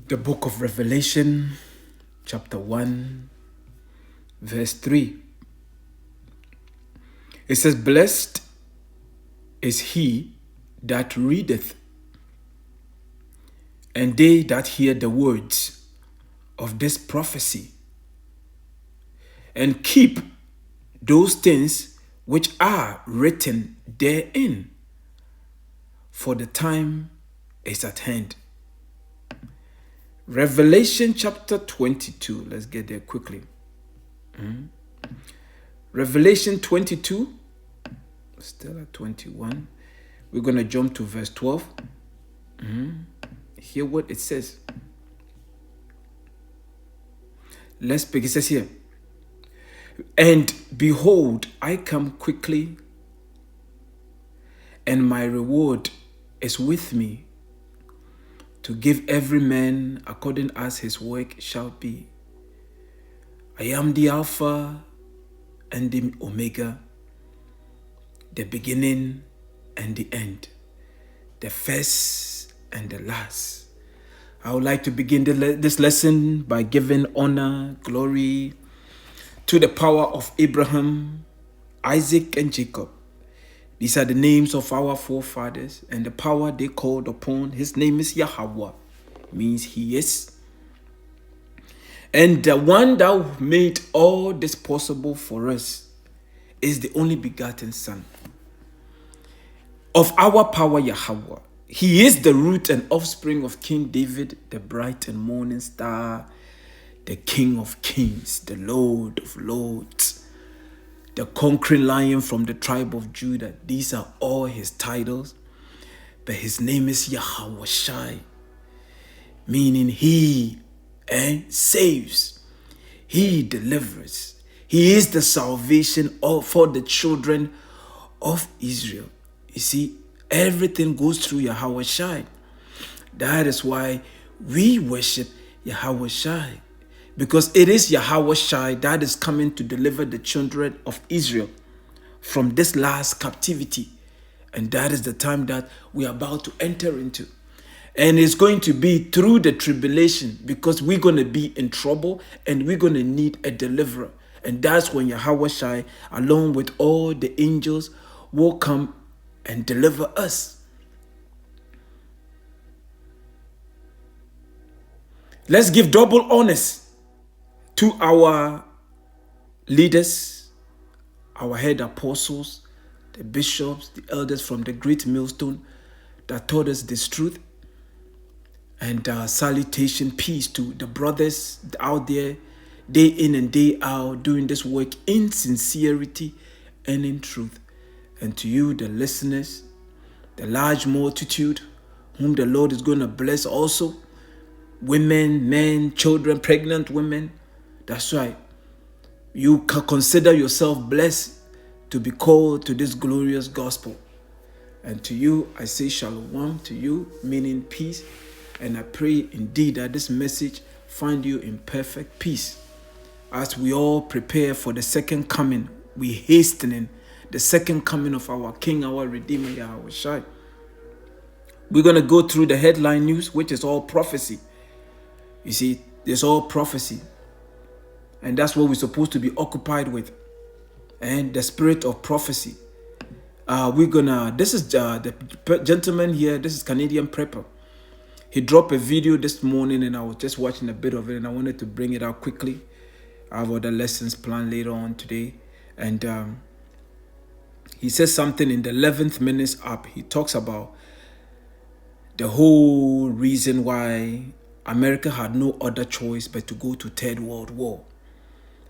The book of Revelation, chapter 1, verse 3. It says, "Blessed is he that readeth, and they that hear the words of this prophecy, and keep those things which are written therein, for the time is at hand." Revelation chapter 22. Let's get there quickly. Revelation 22. Still at 21. We're going to jump to verse 12. Hear what it says. Let's begin. It says here, "And behold, I come quickly, and my reward is with me, to give every man according as his work shall be. I am the Alpha and the Omega, the beginning and the end, the first and the last." I would like to begin this lesson by giving honor, glory to the power of Abraham, Isaac, and Jacob. These are the names of our forefathers, and the power they called upon. His name is Yahawah, means he is. And the one that made all this possible for us is the only begotten Son of our power, Yahawah. He is the root and offspring of King David, the bright and morning star, the King of kings, the Lord of lords, the conquering lion from the tribe of Judah. These are all his titles. But his name is Yahawashi, meaning he saves. He delivers. He is the salvation for the children of Israel. You see, everything goes through Yahawashi. That is why we worship Yahawashi. Because it is Yahawashi that is coming to deliver the children of Israel from this last captivity. And that is the time that we are about to enter into. And it's going to be through the tribulation, because we're going to be in trouble and we're going to need a deliverer. And that's when Yahawashi, along with all the angels, will come and deliver us. Let's give double honors to our leaders, our head apostles, the bishops, the elders from the great millstone that taught us this truth. And salutation, peace to the brothers out there, day in and day out, doing this work in sincerity and in truth. And to you, the listeners, the large multitude whom the Lord is going to bless also, women, men, children, pregnant women. That's right. You can consider yourself blessed to be called to this glorious gospel. And to you, I say shalom to you, meaning peace. And I pray indeed that this message find you in perfect peace. As we all prepare for the second coming, we hastening the second coming of our King, our Redeemer, Yahawashi. We're going to go through the headline news, which is all prophecy. You see, it's all prophecy. And that's what we're supposed to be occupied with. And the spirit of prophecy. This is the gentleman here, this is Canadian Prepper. He dropped a video this morning and I was just watching a bit of it and I wanted to bring it out quickly. I have other lessons planned later on today. And he says something in the 11th minutes up. He talks about the whole reason why America had no other choice but to go to Third World War.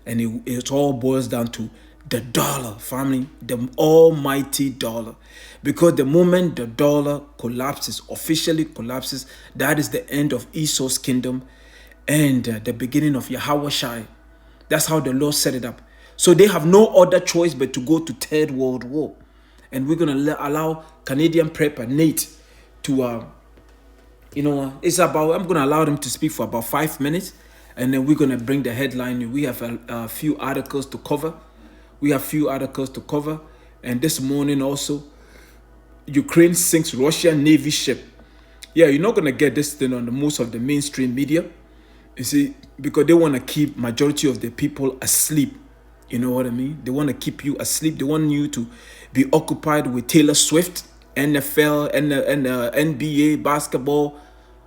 And it all boils down to the dollar, family, the almighty dollar. Because the moment the dollar collapses, officially collapses, that is the end of Esau's kingdom and the beginning of Yahawashi. That's how the Lord set it up. So they have no other choice but to go to Third World War. And we're going to allow Canadian Prepper Nate to, I'm going to allow them to speak for about 5 minutes. And then we're going to bring the headline. We have a few articles to cover. And this morning also, Ukraine sinks Russian Navy ship yeah, you're not going to get this thing on the most of the mainstream media. You see, because they want to keep majority of the people asleep. You know what I mean? They want to keep you asleep. They want you to be occupied with Taylor Swift, NFL, and NBA, basketball,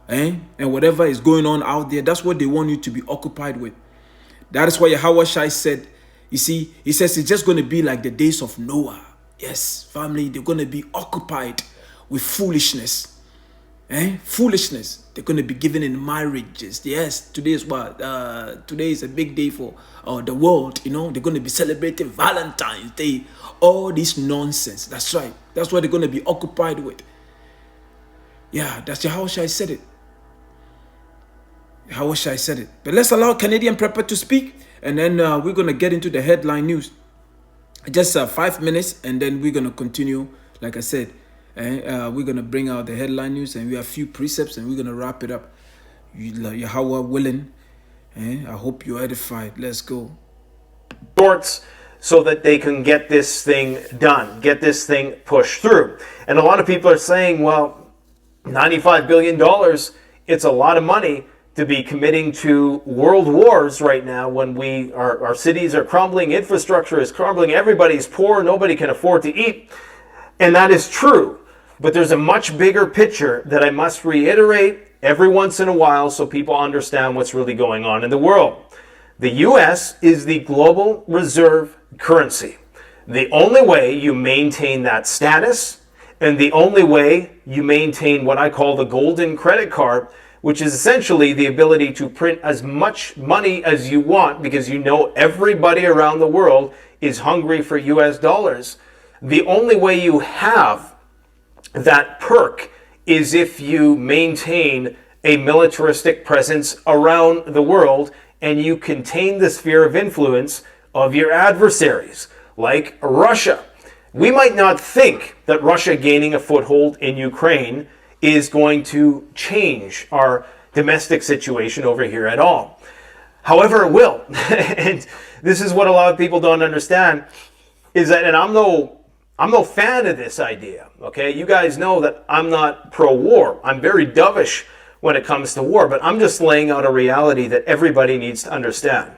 and whatever is going on out there. That's what they want you to be occupied with. That is why Yahawashi said, you see, he says it's just going to be like the days of Noah. Yes, family, they're going to be occupied with foolishness. Foolishness. They're going to be given in marriages. Yes, today is what? Today is a big day for the world. You know, they're going to be celebrating Valentine's Day. All this nonsense. That's right. That's what they're going to be occupied with. Yeah, that's how I said it. How I said it. But let's allow Canadian Prepper to speak, and then we're going to get into the headline news. Just 5 minutes, and then we're going to continue, like I said. We're going to bring out the headline news, and we have a few precepts, and we're going to wrap it up. Yahawah willing. I hope you're edified. Let's go. Shorts so that they can get this thing done, get this thing pushed through. And a lot of people are saying, well, $95 billion, it's a lot of money to be committing to world wars right now when our cities are crumbling, infrastructure is crumbling, everybody's poor, nobody can afford to eat. And that is true. But there's a much bigger picture that I must reiterate every once in a while so people understand what's really going on in the world. The US is the global reserve currency. The only way you maintain that status, and the only way you maintain what I call the golden credit card, which is essentially the ability to print as much money as you want because you know everybody around the world is hungry for US dollars. The only way you have that perk is if you maintain a militaristic presence around the world and you contain the sphere of influence of your adversaries, like Russia. We might not think that Russia gaining a foothold in Ukraine is going to change our domestic situation over here at all. However, it will. And this is what a lot of people don't understand, is that, and I'm no fan of this idea, okay? You guys know that I'm not pro-war. I'm very dovish when it comes to war, but I'm just laying out a reality that everybody needs to understand.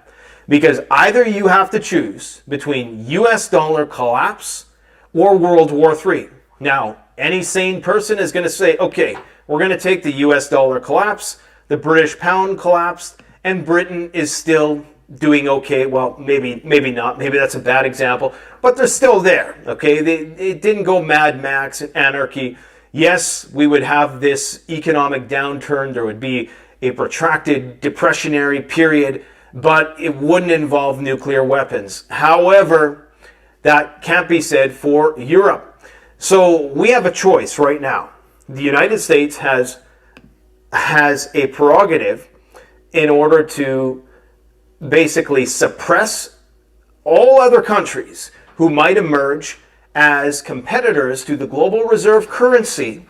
Because either you have to choose between US dollar collapse or World War III. Now, any sane person is going to say, okay, we're going to take the US dollar collapse, the British pound collapsed, and Britain is still doing okay. Well, maybe not. Maybe that's a bad example, but they're still there, okay? It didn't go Mad Max and anarchy. Yes, we would have this economic downturn. There would be a protracted depressionary period, but it wouldn't involve nuclear weapons. However, that can't be said for Europe. So we have a choice right now. The United States has a prerogative in order to basically suppress all other countries who might emerge as competitors to the global reserve currency,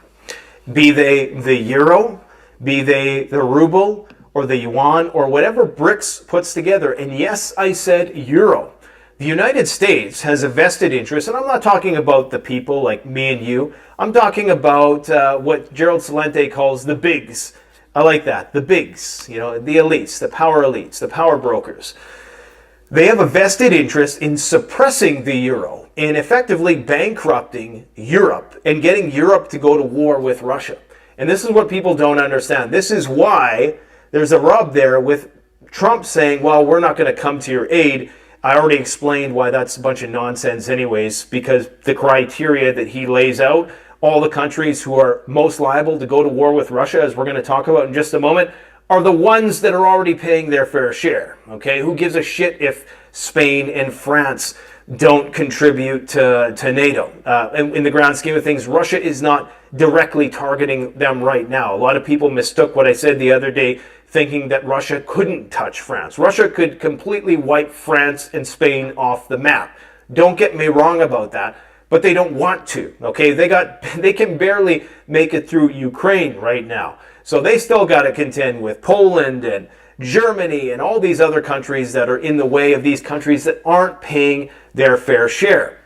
be they the euro, be they the ruble, or the yuan, or whatever BRICS puts together. And yes, I said euro. The United States has a vested interest, and I'm not talking about the people like me and you. I'm talking about what Gerald Celente calls the bigs. I like that, the bigs, the elites, the power brokers. They have a vested interest in suppressing the euro, in effectively bankrupting Europe and getting Europe to go to war with Russia. And this is what people don't understand. This is why there's a rub there with Trump saying, well, we're not going to come to your aid. I already explained why that's a bunch of nonsense anyways, because the criteria that he lays out, all the countries who are most liable to go to war with Russia, as we're going to talk about in just a moment, are the ones that are already paying their fair share. Okay, who gives a shit if Spain and France don't contribute to NATO? In the grand scheme of things, Russia is not directly targeting them right now. A lot of people mistook what I said the other day, thinking that Russia couldn't touch France. Russia could completely wipe France and Spain off the map. Don't get me wrong about that, but they don't want to. Okay, they can barely make it through Ukraine right now. So they still got to contend with Poland and Germany and all these other countries that are in the way of these countries that aren't paying their fair share.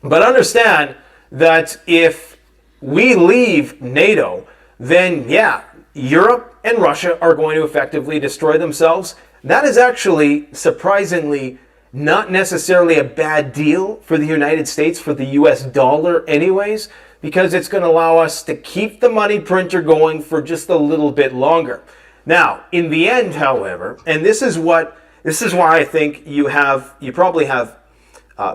But understand that if we leave NATO, then yeah, Europe and Russia are going to effectively destroy themselves. That is actually surprisingly not necessarily a bad deal for the United States, for the US dollar anyways, because it's going to allow us to keep the money printer going for just a little bit longer. Now, in the end, however, and this is why I think you probably have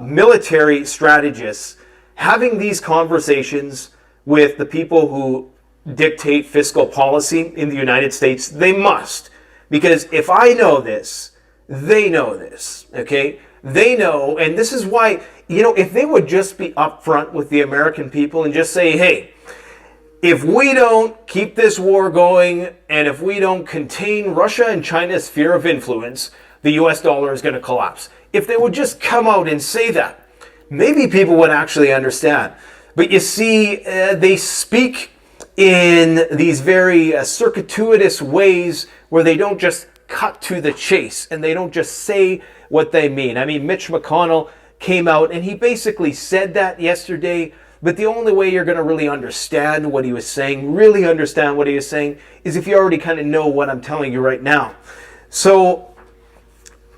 military strategists having these conversations with the people who dictate fiscal policy in the United States. They must. Because if I know this, they know this, okay? They know, and this is why, if they would just be upfront with the American people and just say, hey, if we don't keep this war going, and if we don't contain Russia and China's sphere of influence, the US dollar is going to collapse. If they would just come out and say that, maybe people would actually understand. But you see, they speak in these very circuitous ways where they don't just cut to the chase and they don't just say what they mean. I mean, Mitch McConnell came out and he basically said that yesterday, but the only way you're going to really understand what he was saying, is if you already kind of know what I'm telling you right now. So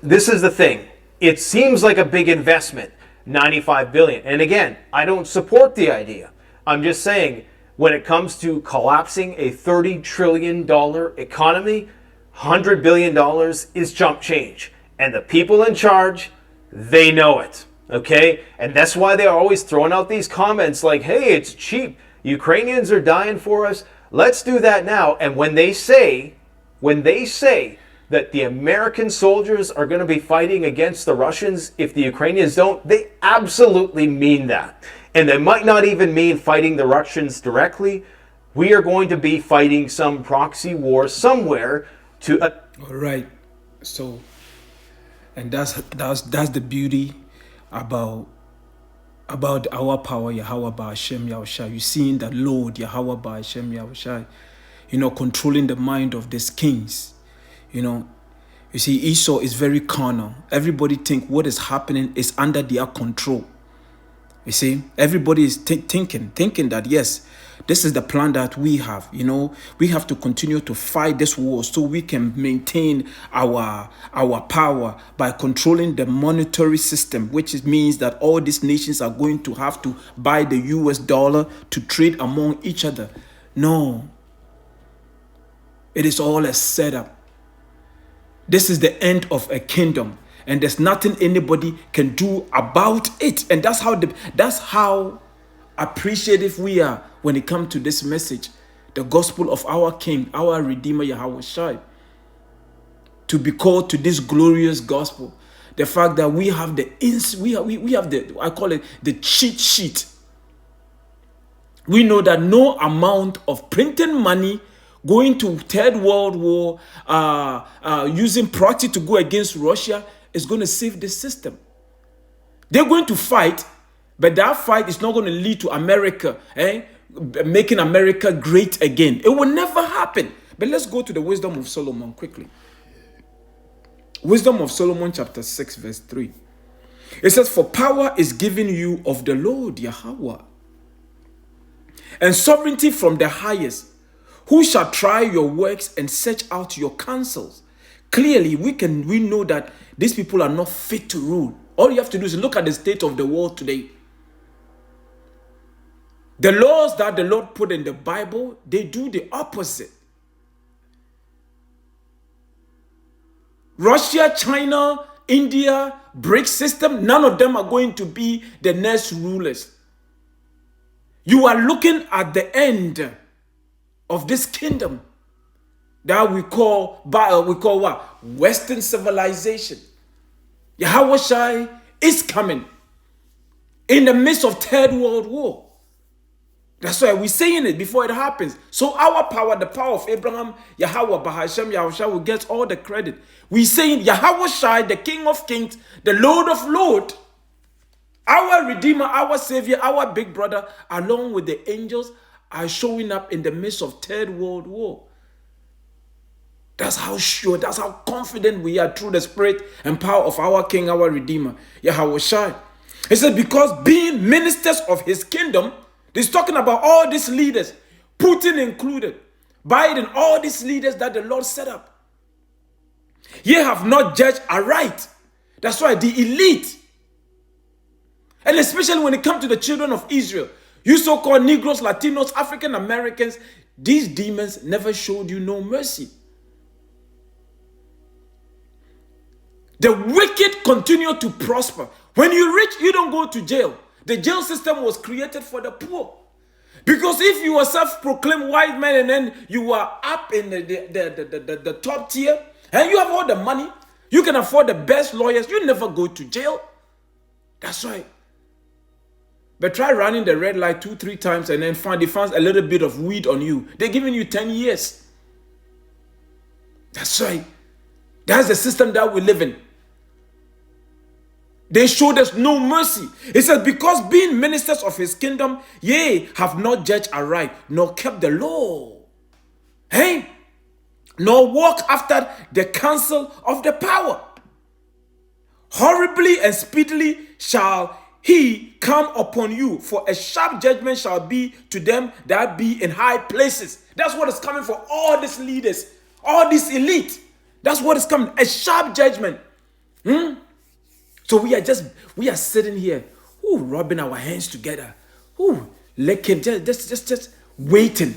this is the thing. It seems like a big investment, $95 billion. And again, I don't support the idea. I'm just saying, when it comes to collapsing a $30 trillion economy, $100 billion is chump change. And the people in charge, they know it. Okay? And that's why they're always throwing out these comments like, hey, it's cheap. Ukrainians are dying for us. Let's do that now. And when they say that the American soldiers are going to be fighting against the Russians if the Ukrainians don't, they absolutely mean that. And they might not even mean fighting the Russians directly. We are going to be fighting some proxy war somewhere to... All right. So, and that's the beauty about our power, Yahawah, Bahasham, Yahawashi. You're seeing that Lord, Yahawah, Bahasham, Yahawashi, controlling the mind of these kings. You see, Esau is very carnal. Everybody think what is happening is under their control. You see, everybody is thinking that, yes, this is the plan that we have. We have to continue to fight this war so we can maintain our power by controlling the monetary system, which means that all these nations are going to have to buy the US dollar to trade among each other. No. It is all a setup. This is the end of a kingdom. And there's nothing anybody can do about it. And that's how appreciative we are when it comes to this message. The gospel of our King, our Redeemer, Yahawashi. To be called to this glorious gospel. The fact that we have I call it the cheat sheet. We know that no amount of printing money, going to Third World War, using proxy to go against Russia is going to save the system. They're going to fight, but that fight is not going to lead to America, making America great again. It will never happen. But let's go to the wisdom of Solomon quickly. Wisdom of Solomon chapter 6 verse 3. It says, for power is given you of the Lord, Yahawah, and sovereignty from the highest. Who shall try your works and search out your counsels? Clearly, we know that these people are not fit to rule. All you have to do is look at the state of the world today. The laws that the Lord put in the Bible, they do the opposite. Russia, China, India, BRICS system, none of them are going to be the next rulers. You are looking at the end of this kingdom that we call what? Western civilization. Yahawashi is coming in the midst of Third World War. That's why we're saying it before it happens. So our power, the power of Abraham, Yahawah, Bahasham, Yahawashi will get all the credit. We're saying Yahawashi, the King of Kings, the Lord of Lords, our Redeemer, our Savior, our big brother, along with the angels, are showing up in the midst of Third World War. That's how sure, that's how confident we are through the spirit and power of our King, our Redeemer, Yahawashi. He said, because being ministers of his kingdom, he's talking about all these leaders. Putin included, Biden, all these leaders that the Lord set up. Ye have not judged aright. That's why the elite, and especially when it comes to the children of Israel, you so-called Negroes, Latinos, African Americans, these demons never showed you no mercy. The wicked continue to prosper. When you're rich, you don't go to jail. The jail system was created for the poor. Because if you are self-proclaimed white man and then you are up in the top tier and you have all the money, you can afford the best lawyers, you never go to jail. That's right. But try running the red light 2-3 times and then they find a little bit of weed on you. They're giving you 10 years. That's right. That's the system that we live in. They showed us no mercy. It says, because being ministers of his kingdom, ye have not judged aright, nor kept the law. Hey? Nor walk after the counsel of the power. Horribly and speedily shall he come upon you, for a sharp judgment shall be to them that be in high places. That's what is coming for all these leaders, all this elite. That's what is coming, a sharp judgment. So we are sitting here, rubbing our hands together, just waiting,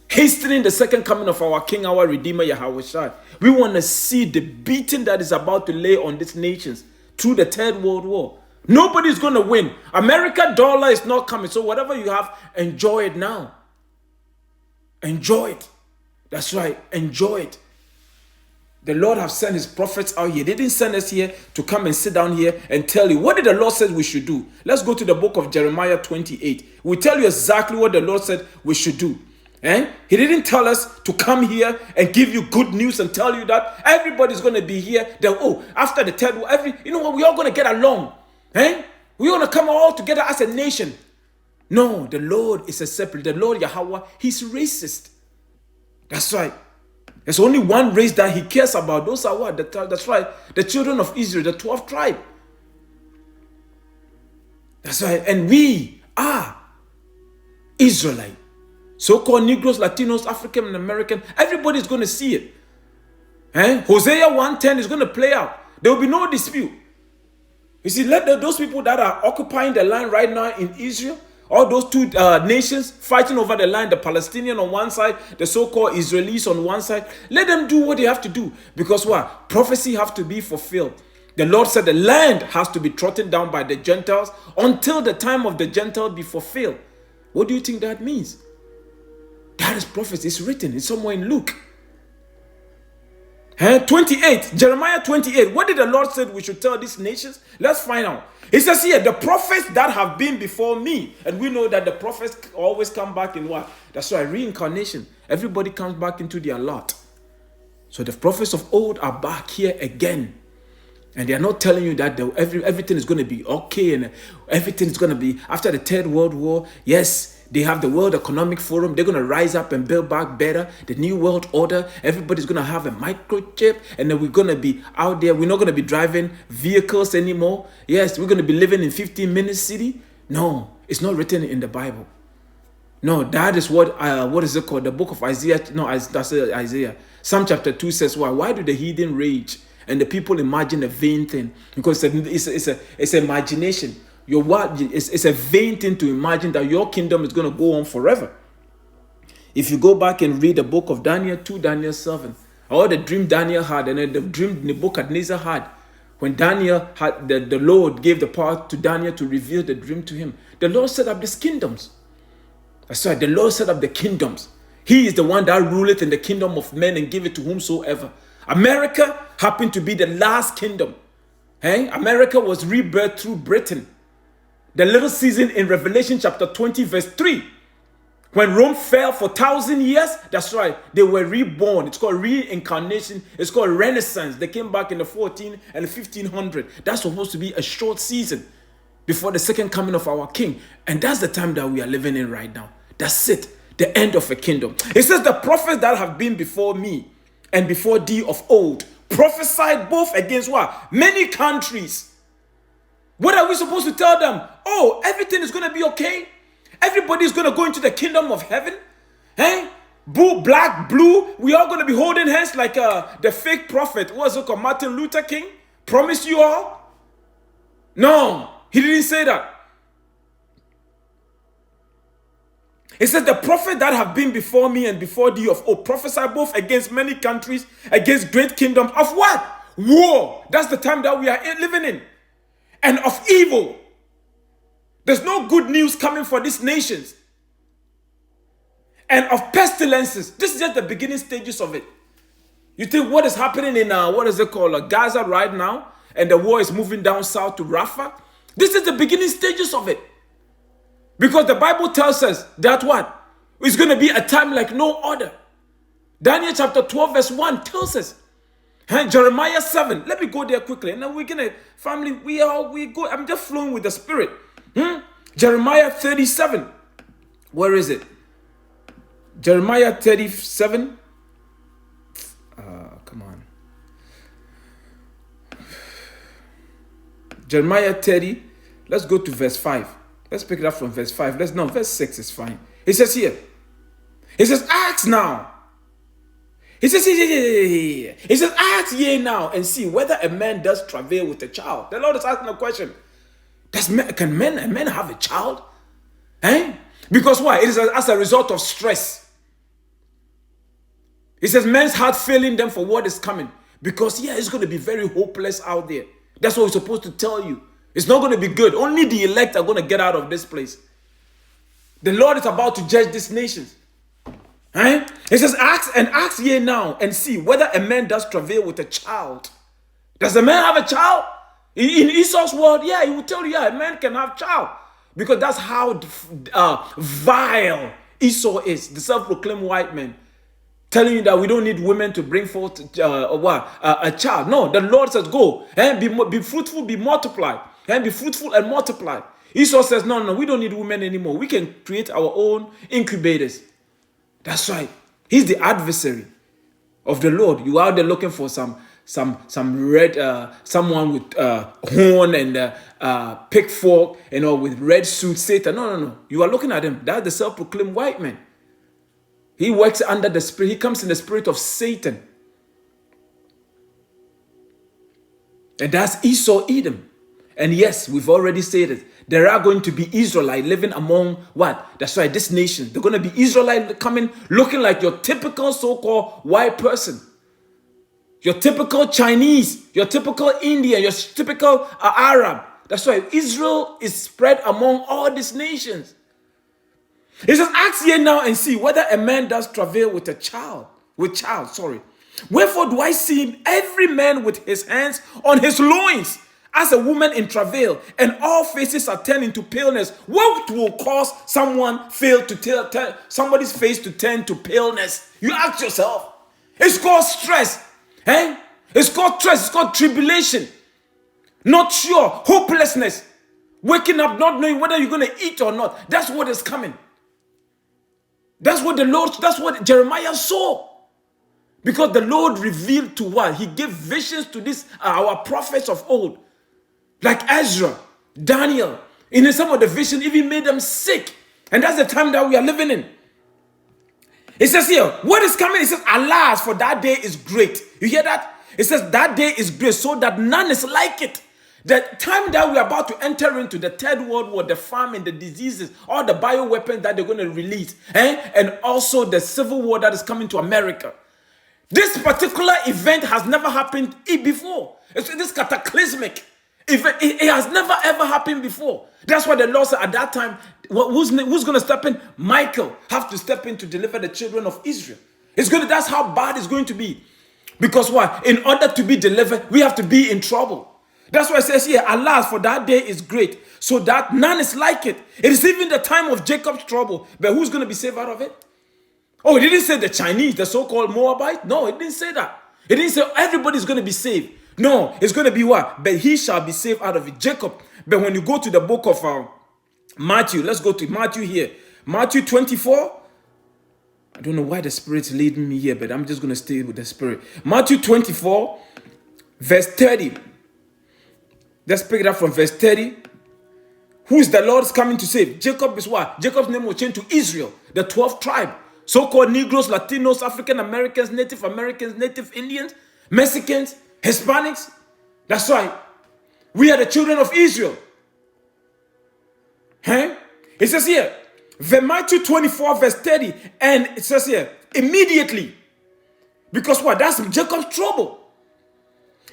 hastening the second coming of our King, our Redeemer, Yahawashi. We want to see the beating that is about to lay on these nations through the Third World War. Nobody's going to win. American dollar is not coming. So whatever you have, enjoy it now. Enjoy it. That's right. Enjoy it. The Lord have sent his prophets out here. They didn't send us here to come and sit down here and tell you. What did the Lord say we should do? Let's go to the book of Jeremiah 28. We tell you exactly what the Lord said we should do. He didn't tell us to come here and give you good news and tell you that everybody's going to be here. Then, after the third war, we're all going to get along. We're going to come all together as a nation. No, the Lord is a separate. The Lord Yahawah, he's racist. That's right. There's only one race that he cares about. Those are what? That's right. The children of Israel, the 12th tribe. That's right. And we are Israelite. So-called Negroes, Latinos, African American. Everybody's going to see it. Hosea 1:10 is going to play out. There will be no dispute. You see, let those people that are occupying the land right now in Israel, all those two nations fighting over the land, the Palestinian on one side, the so-called Israelis on one side, let them do what they have to do. Because what? Prophecy have to be fulfilled. The Lord said the land has to be trodden down by the Gentiles until the time of the Gentiles be fulfilled. What do you think that means? That is prophecy. It's written. It's somewhere in Luke. 28, Jeremiah 28. What did the Lord say we should tell these nations? Let's find out. It says here, the prophets that have been before me. And we know that the prophets always come back in what? That's why reincarnation. Everybody comes back into their lot. So the prophets of old are back here again. And they are not telling you that everything is going to be okay and everything is going to be after the Third World War. Yes, they have the World Economic Forum. They're going to rise up and build back better. The New World Order. Everybody's going to have a microchip. And then we're going to be out there. We're not going to be driving vehicles anymore. Yes, we're going to be living in 15-minute city. No, it's not written in the Bible. No, that is what is it called? The book of Isaiah. No, that's Isaiah. Psalm chapter 2 says, why do the heathen rage? And the people imagine a vain thing. Because it's imagination. It's a vain thing to imagine that your kingdom is going to go on forever. If you go back and read the book of Daniel 2, Daniel 7, or the dream Daniel had, and then the dream Nebuchadnezzar had, when Daniel had, the Lord gave the power to Daniel to reveal the dream to him. The Lord set up these kingdoms. That's right, the Lord set up the kingdoms. He is the one that ruleth in the kingdom of men and give it to whomsoever. America happened to be the last kingdom. America was rebirthed through Britain. The little season in Revelation chapter 20 verse 3. When Rome fell for 1,000 years, that's right, they were reborn. It's called reincarnation. It's called Renaissance. They came back in the 14 and the 1500. That's supposed to be a short season before the second coming of our King. And that's the time that we are living in right now. That's it. The end of a kingdom. It says the prophets that have been before me and before thee of old prophesied both against what? Many countries. What are we supposed to tell them? Oh, everything is going to be okay. Everybody is going to go into the kingdom of heaven. Hey, black, blue, we are going to be holding hands like the fake prophet, what's it called, Martin Luther King, promised you all? No, he didn't say that. He said, the prophet that have been before me and before thee of old prophesy both against many countries, against great kingdoms, of what? War. That's the time that we are living in. And of evil. There's no good news coming for these nations. And of pestilences. This is just the beginning stages of it. You think what is happening in, Gaza right now, and the war is moving down south to Rafah? This is the beginning stages of it. Because the Bible tells us that what? It's going to be a time like no other. Daniel chapter 12 verse 1 tells us. Jeremiah 7. Let me go there quickly. And then we're going to, family, we go. I'm just flowing with the Spirit. Jeremiah 37. Where is it? Jeremiah 37. Come on. Jeremiah 30. Let's go to verse 5. Let's pick it up from verse 5. Verse 6 is fine. He says here. He says, ask now. He says, he says, ask ye now and see whether a man does travail with a child. The Lord is asking a question. Can men have a child? Because why? It is as a result of stress. He says, men's heart failing them for what is coming. Because, it's going to be very hopeless out there. That's what we're supposed to tell you. It's not going to be good. Only the elect are going to get out of this place. The Lord is about to judge these nations. He says, ask ye now and see whether a man does travail with a child. Does a man have a child? In Esau's world, he will tell you, a man can have a child. Because that's how vile Esau is, the self-proclaimed white man. Telling you that we don't need women to bring forth a child. No, the Lord says, go and be fruitful, be multiplied. And be fruitful and multiply. Esau says, no, we don't need women anymore. We can create our own incubators. That's right. He's the adversary of the Lord. You are out there looking for some red, someone with horn and pitchfork, with red suit, Satan. No. You are looking at him. That's the self-proclaimed white man. He works under the spirit. He comes in the spirit of Satan. And that's Esau, Edom. And yes, we've already said it. There are going to be Israelites living among what? That's right, this nation. They're going to be Israelites coming, looking like your typical so-called white person. Your typical Chinese, your typical Indian, your typical Arab. That's right, Israel is spread among all these nations. He says, ask ye now and see whether a man does travail with a child. Wherefore do I see every man with his hands on his loins, as a woman in travail, and all faces are turned into paleness. What will cause somebody's face to turn to paleness? You ask yourself. It's called stress. It's called stress. It's called tribulation. Not sure. Hopelessness. Waking up not knowing whether you're going to eat or not. That's what is coming. That's what Jeremiah saw. Because the Lord revealed to what? He gave visions to this our prophets of old. Like Ezra, Daniel. In some of the vision, even made them sick. And that's the time that we are living in. It says here, what is coming? It says, alas, for that day is great. You hear that? It says, that day is great, so that none is like it. The time that we are about to enter into the third world war, the famine, the diseases, all the bioweapons that they're going to release, and also the civil war that is coming to America. This particular event has never happened before. It's cataclysmic. It has never ever happened before. That's why the Lord said at that time, who's going to step in? Michael have to step in to deliver the children of Israel. That's how bad it's going to be. Because what? In order to be delivered, we have to be in trouble. That's why it says here, alas, for that day is great, so that none is like it. It is even the time of Jacob's trouble. But who's going to be saved out of it? Oh, it didn't say the Chinese, the so-called Moabite. No, it didn't say that. It didn't say everybody's going to be saved. No, it's going to be what? But he shall be saved out of it. Jacob. But when you go to the book of Matthew, let's go to Matthew here. Matthew 24. I don't know why the Spirit's leading me here, but I'm just going to stay with the Spirit. Matthew 24, verse 30. Let's pick it up from verse 30. Who is the Lord is coming to save? Jacob is what? Jacob's name was changed to Israel, the 12th tribe. so-called Negroes, Latinos, African Americans, Native Indians, Mexicans, Hispanics. That's right. We are the children of Israel. Huh? It says here, Matthew 24 verse 30, and it says here, immediately. Because what? That's Jacob's trouble.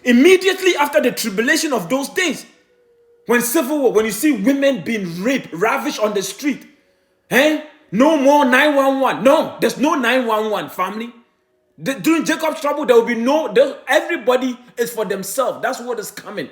Immediately after the tribulation of those days, when civil war, when you see women being raped, ravished on the street, no more 911. No, there's no 911, family. During Jacob's trouble, there will be everybody is for themselves. That's what is coming.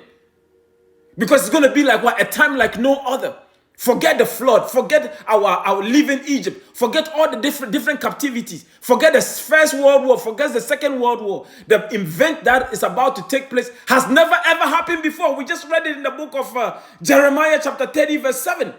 Because it's going to be like what? A time like no other. Forget the flood. Forget our living Egypt. Forget all the different captivities. Forget the First World War. Forget the Second World War. The event that is about to take place has never ever happened before. We just read it in the book of Jeremiah chapter 30 verse 7.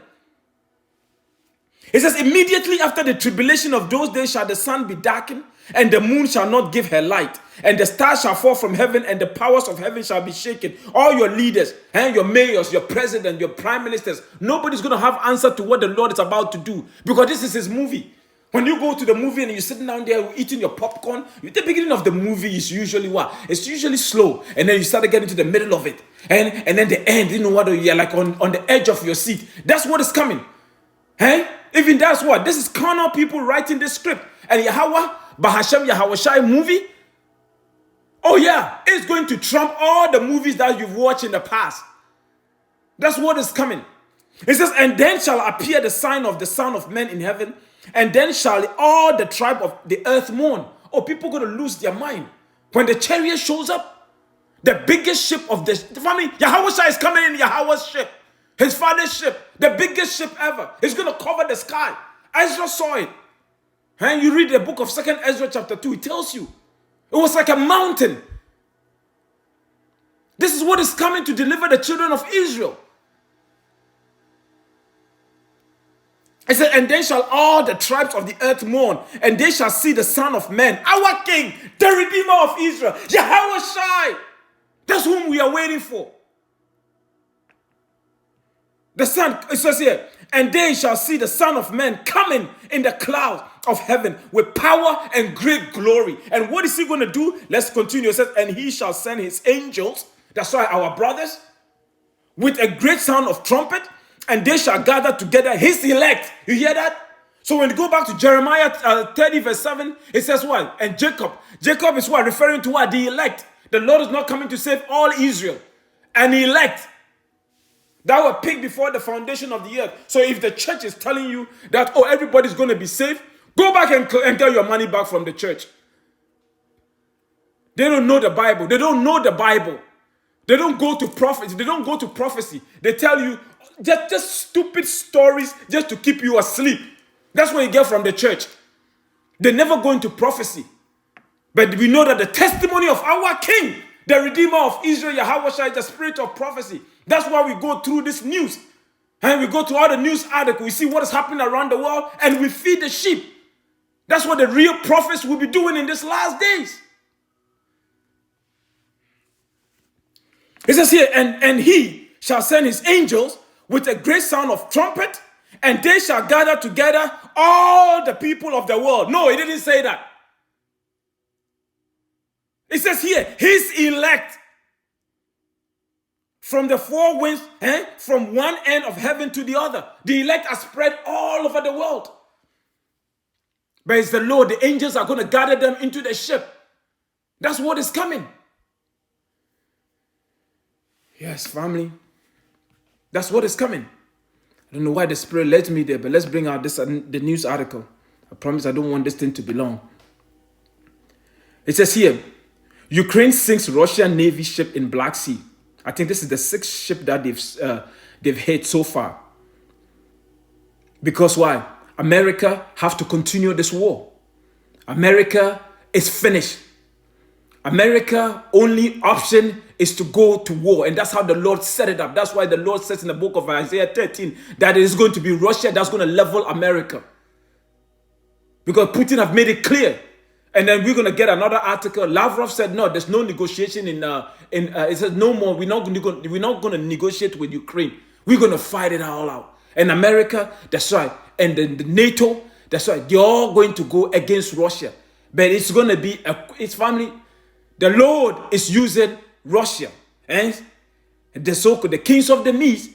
It says, immediately after the tribulation of those days shall the sun be darkened, and the moon shall not give her light, and the stars shall fall from heaven, and the powers of heaven shall be shaken. All your leaders, your mayors, your president, your prime ministers, nobody's going to have answer to what the Lord is about to do, because this is his movie. When you go to the movie and you're sitting down there eating your popcorn, the beginning of the movie is usually what? It's usually slow, and then you start getting to the middle of it, and then the end, you're like on the edge of your seat. That's what is coming. Even that's what? This is carnal people writing this script. And Yahawah, Bahasham, Yahawashi movie, oh yeah, it's going to trump all the movies that you've watched in the past. That's what is coming. It says, and then shall appear the sign of the Son of Man in heaven, and then shall all the tribe of the earth mourn. Oh, people are going to lose their mind. When the chariot shows up, the biggest ship of the family, Yahawashi is coming in Yahawah's ship. His father's ship, the biggest ship ever. It's going to cover the sky. Ezra saw it. And you read the book of 2nd Ezra chapter 2, it tells you. It was like a mountain. This is what is coming to deliver the children of Israel. It said, and then shall all the tribes of the earth mourn, and they shall see the Son of Man, our King, the Redeemer of Israel, Yahawashi. That's whom we are waiting for. The Son, it says here, and they shall see the Son of Man coming in the clouds of heaven with power and great glory. And what is he going to do? Let's continue. It says, and he shall send his angels, that's why our brothers, with a great sound of trumpet, and they shall gather together his elect. You hear that? So when you go back to Jeremiah 30 verse 7, it says what? And Jacob is what? Referring to what? The elect. The Lord is not coming to save all Israel. An elect that were picked before the foundation of the earth. So if the church is telling you that, oh, everybody's going to be saved, go back and get your money back from the church. They don't know the Bible. They don't know the Bible. They don't go to prophets. They don't go to prophecy. They tell you just stupid stories just to keep you asleep. That's what you get from the church. They never go into prophecy. But we know that the testimony of our King, the Redeemer of Israel, Yahawashi, is the spirit of prophecy. That's why we go through this news. And we go to all the news articles. We see what is happening around the world, and we feed the sheep. That's what the real prophets will be doing in these last days. It says here, and he shall send his angels with a great sound of trumpet, and they shall gather together all the people of the world. No, it didn't say that. It says here, his elect from the four winds, from one end of heaven to the other. The elect are spread all over the world. But it's the Lord, the angels are going to gather them into the ship. That's what is coming. Yes, family. That's what is coming. I don't know why the Spirit led me there, but let's bring out the news article. I promise I don't want this thing to be long. It says here, Ukraine sinks Russian Navy ship in Black Sea. I think this is the 6th ship that they've hit so far. Because why? America have to continue this war. America is finished. America only option is to go to war, and that's how the Lord set it up. That's why the Lord says in the book of Isaiah 13 that it is going to be Russia that's going to level America. Because Putin have made it clear. And then we're going to get another article. Lavrov said, no, there's no negotiation it says no more. We're not going to negotiate with Ukraine. We're going to fight it all out. And America, that's right. And then the NATO, That's why they're all going to go against Russia. But it's going to be, its family. The Lord is using Russia and the so-called the kings of the Medes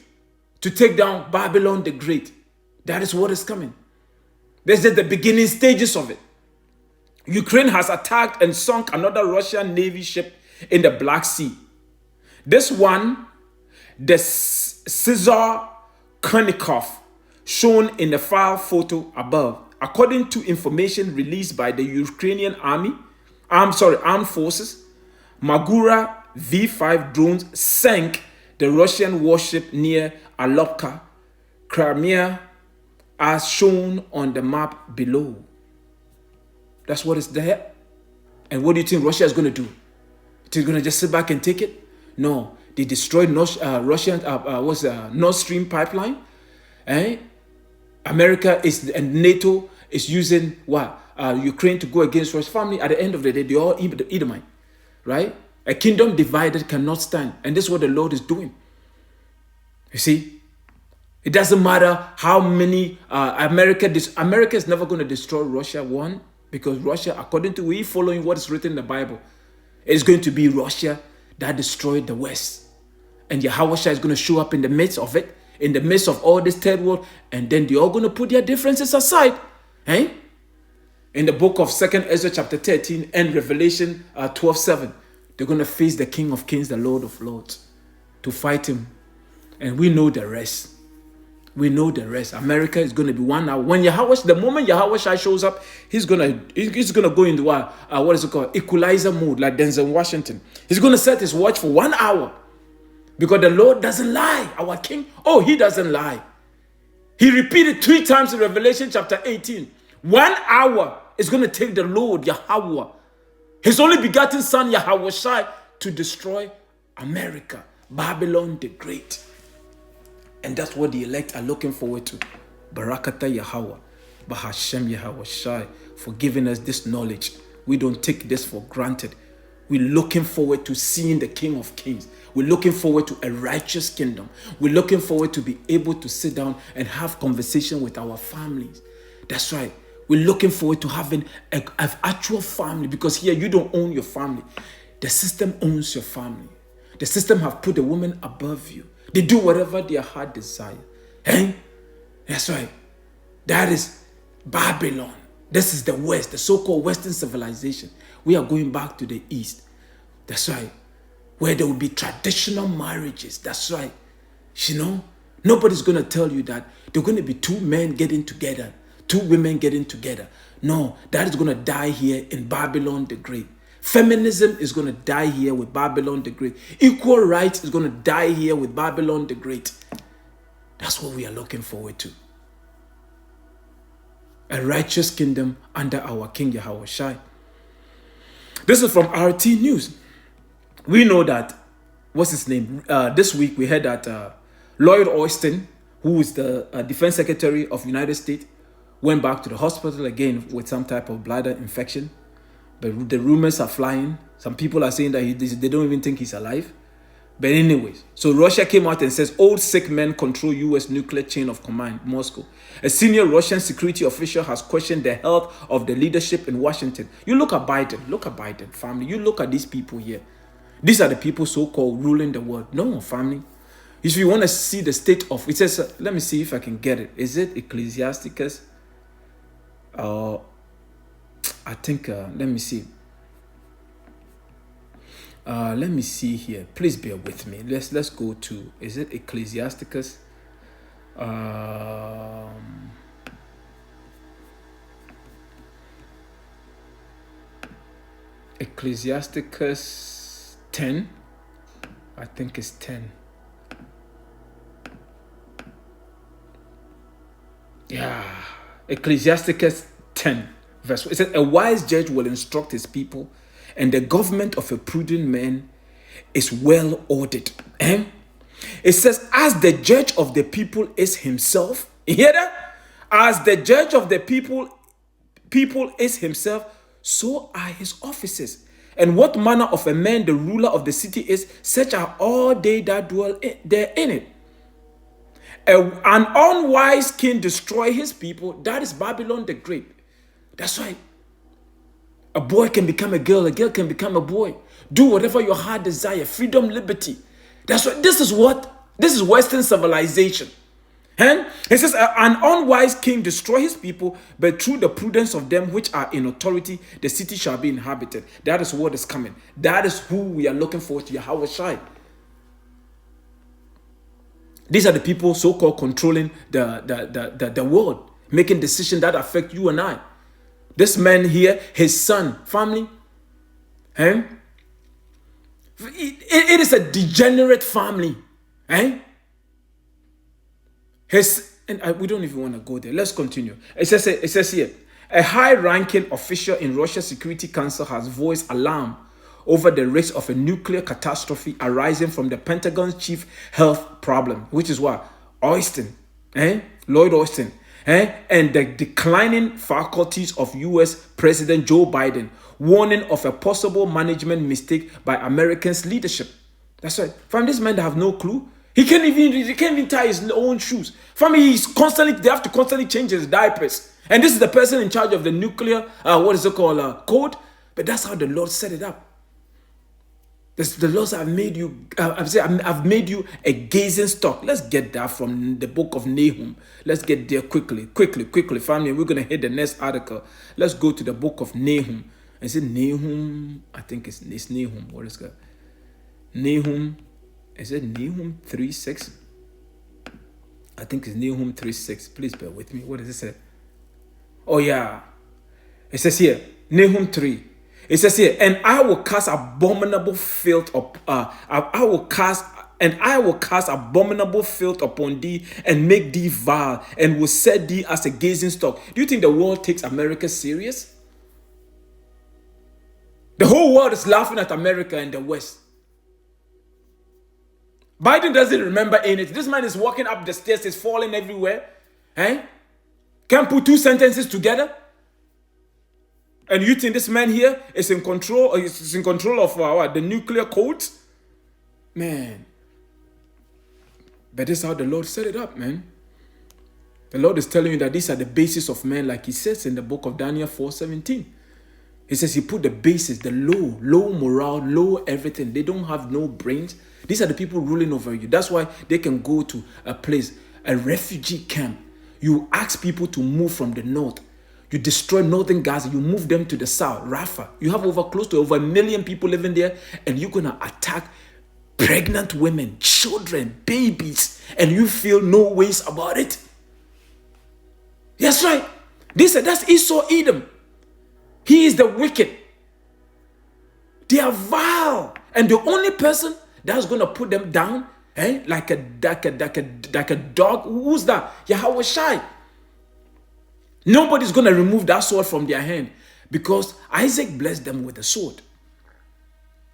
to take down Babylon the Great. That is what is coming. This is the beginning stages of it. Ukraine has attacked and sunk another Russian Navy ship in the Black Sea. This one, the Caesar Konikov, shown in the file photo above, according to information released by the Ukrainian armed forces, Magura V-5 drones sank the Russian warship near Alopka, Crimea, as shown on the map below. That's what is there. And what do you think Russia is going to do? They're going to just sit back and take it? No. They destroyed Russian Nord Stream pipeline. America is and NATO is using what? Ukraine to go against Russia. Family, at the end of the day, they all Edomite. Right? A kingdom divided cannot stand. And this is what the Lord is doing. You see? It doesn't matter how many America is never going to destroy Russia, one, because Russia, according to we following what is written in the Bible, it's going to be Russia that destroyed the West. And Yahawashi is going to show up in the midst of it, in the midst of all this third world, and then they're all going to put their differences aside. In the book of 2nd Ezra chapter 13 and Revelation 12:7, they're going to face the King of Kings, the Lord of Lords, to fight him. And we know the rest. We know the rest. America is going to be one hour. When Yahawashi, the moment Yahawashi shows up, he's gonna go into what is it called? Equalizer mode, like Denzel Washington. He's gonna set his watch for 1 hour. Because the Lord doesn't lie. Our King, he doesn't lie. He repeated 3 times in Revelation chapter 18. 1 hour is going to take the Lord, Yahawah, his only begotten son, Yahawashi, to destroy America, Babylon the Great. And that's what the elect are looking forward to. Barakata Yahawah, Bahasham Yahawashi, for giving us this knowledge. We don't take this for granted. We're looking forward to seeing the King of Kings. We're looking forward to a righteous kingdom. We're looking forward to be able to sit down and have conversation with our families. That's right. We're looking forward to having an actual family, because here you don't own your family. The system owns your family. The system have put the woman above you. They do whatever their heart desire. That's right. That is Babylon. This is the West, the so-called Western civilization. We are going back to the East. That's right. Where there will be traditional marriages. That's right. Nobody's going to tell you that there are going to be 2 men getting together, 2 women getting together. No, that is going to die here in Babylon the Great. Feminism is going to die here with Babylon the Great. Equal rights is going to die here with Babylon the Great. That's what we are looking forward to. A righteous kingdom under our King Yahawashi. This is from RT News. We know that, what's his name? This week we heard that Lloyd Austin, who is the Defense Secretary of the United States, went back to the hospital again with some type of bladder infection. But the rumors are flying. Some people are saying that they don't even think he's alive. But anyways, so Russia came out and says old sick men control U.S. nuclear chain of command, Moscow. A senior Russian security official has questioned the health of the leadership in Washington. You look at Biden, family. You look at these people here. These are the people so-called ruling the world. No, family. If you want to see the state of, it says, let me see if I can get it. Is it Ecclesiasticus? I think, let me see. Let me see here. Please bear with me. Let's go to, is it Ecclesiasticus? Ecclesiasticus 10. I think it's 10. Yeah. Ecclesiasticus 10 verse. It says, a wise judge will instruct his people, and the government of a prudent man is well ordered. It says, as the judge of the people is himself. You hear that? As the judge of the people is himself, so are his officers. And what manner of a man the ruler of the city is, such are all they that dwell therein it. An unwise king destroy his people. That is Babylon the Great. That's why a boy can become a girl can become a boy. Do whatever your heart desire. Freedom, liberty. That's what this is Western civilization. And it says, an unwise king destroy his people, but through the prudence of them which are in authority, the city shall be inhabited. That is what is coming. That is who we are looking for, to Yahawashi. These are the people so-called controlling the world, making decisions that affect you and I. This man here, his son, family, it is a degenerate family. We don't even want to go there. Let's continue. It says here, a high-ranking official in Russia's Security Council has voiced alarm over the risk of a nuclear catastrophe arising from the Pentagon's chief health problem, which is what? Austin, Lloyd Austin, and the declining faculties of U.S. President Joe Biden, warning of a possible management mistake by Americans' leadership. That's right. From this man, they have no clue. He can't even tie his own shoes. From they have to constantly change his diapers. And this is the person in charge of the nuclear, code. But that's how the Lord set it up. The Lord said, I've made you a gazing stock. Let's get that from the book of Nahum. Let's get there quickly, family. We're going to hit the next article. Let's go to the book of Nahum. Is it Nahum? I think it's Nahum. What is that? Nahum. Is it Nahum 3:6? I think it's Nahum 3:6. Please bear with me. What does it say? Oh yeah. It says here, Nahum 3. It says here, and I will cast abominable filth I will cast abominable filth upon thee and make thee vile and will set thee as a gazing stock. Do you think the world takes America serious? The whole world is laughing at America and the West. Biden doesn't remember anything. This man is walking up the stairs, is falling everywhere. Can't put two sentences together. And you think this man here is in control? Is in control of the nuclear codes? Man. But this is how the Lord set it up, man. The Lord is telling you that these are the basis of man, like he says in the book of Daniel 4:17. He says he put the basis, the low morale, low everything. They don't have no brains. These are the people ruling over you. That's why they can go to a place, a refugee camp. You ask people to move from the north. You destroy northern Gaza. You move them to the south, Rafah. You have close to over 1 million people living there, and you're going to attack pregnant women, children, babies, and you feel no ways about it. That's right. That's Esau Edom. He is the wicked. They are vile. And the only person that's going to put them down, like a dog, who's that? Yahawashi. Nobody's going to remove that sword from their hand because Isaac blessed them with a sword.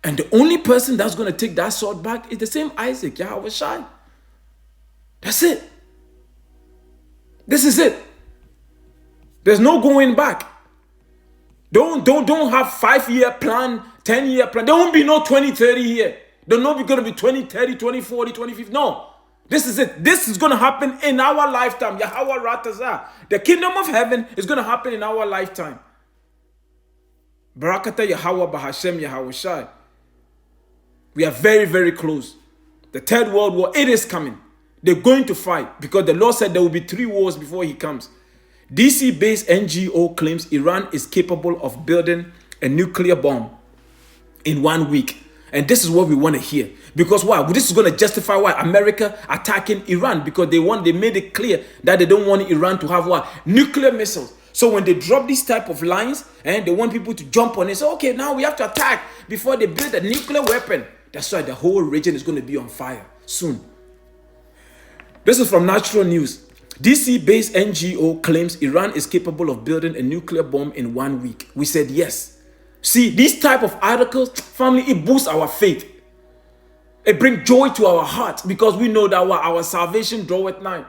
And the only person that's going to take that sword back is the same Isaac, Yahawashi. That's it. This is it. There's no going back. Don't have 5-year plan, 10-year plan. There won't be no 2030 here. There's not going to be 2030, 2040, 2050. No. This is it. This is going to happen in our lifetime. Yahawah Rawchaa. The kingdom of heaven is going to happen in our lifetime. Barakata Yahawah, Bahasham, Yahawashi. We are very, very close. The third world war, it is coming. They're going to fight because the Lord said there will be 3 wars before he comes. DC-based NGO claims Iran is capable of building a nuclear bomb in 1 week. And this is what we want to hear. Because why? This is going to justify why America attacking Iran. Because they made it clear that they don't want Iran to have what? Nuclear missiles. So when they drop these type of lines, and they want people to jump on it, say, okay, now we have to attack before they build a nuclear weapon. That's why the whole region is going to be on fire soon. This is from Natural News. DC-based NGO claims Iran is capable of building a nuclear bomb in 1 week. We said yes. See, these type of articles, family, it boosts our faith. It brings joy to our hearts because we know that our salvation draweth nigh.